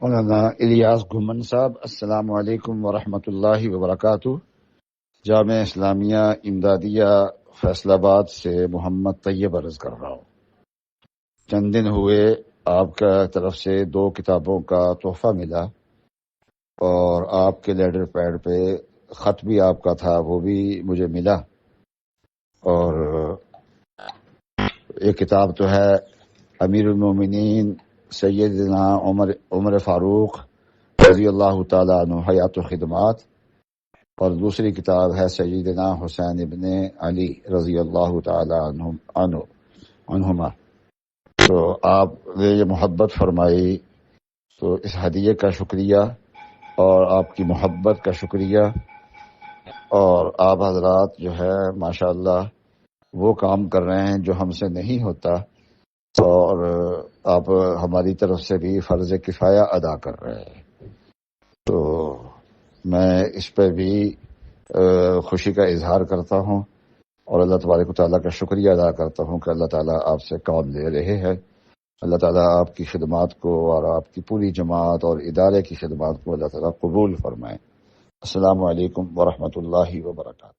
مولانا الیاس گھمن صاحب، السلام علیکم ورحمۃ اللہ وبرکاتہ۔ جامعہ اسلامیہ امدادیہ فیصل آباد سے محمد طیب عرض کر رہا ہوں۔ چند دن ہوئے آپ کا طرف سے 2 کتابوں کا تحفہ ملا، اور آپ کے لیٹر پیڈ پہ خط بھی آپ کا تھا، وہ بھی مجھے ملا۔ اور ایک کتاب تو ہے امیر المومنین سیدنا عمر فاروق رضی اللہ تعالیٰ عنہ حیات و خدمات، اور دوسری کتاب ہے سیدنا حسین ابن علی رضی اللہ تعالیٰ عنہما۔ تو آپ نے یہ محبت فرمائی، تو اس ہدیے کا شکریہ اور آپ کی محبت کا شکریہ۔ اور آپ حضرات جو ہے ماشاءاللہ وہ کام کر رہے ہیں جو ہم سے نہیں ہوتا، اور آپ ہماری طرف سے بھی فرض کفایہ ادا کر رہے ہیں۔ تو میں اس پہ بھی خوشی کا اظہار کرتا ہوں، اور اللہ تبارک و تعالیٰ کا شکریہ ادا کرتا ہوں کہ اللہ تعالیٰ آپ سے کام لے رہے ہیں۔ اللہ تعالیٰ آپ کی خدمات کو اور آپ کی پوری جماعت اور ادارے کی خدمات کو اللہ تعالیٰ قبول فرمائے۔ السلام علیکم ورحمۃ اللہ وبرکاتہ۔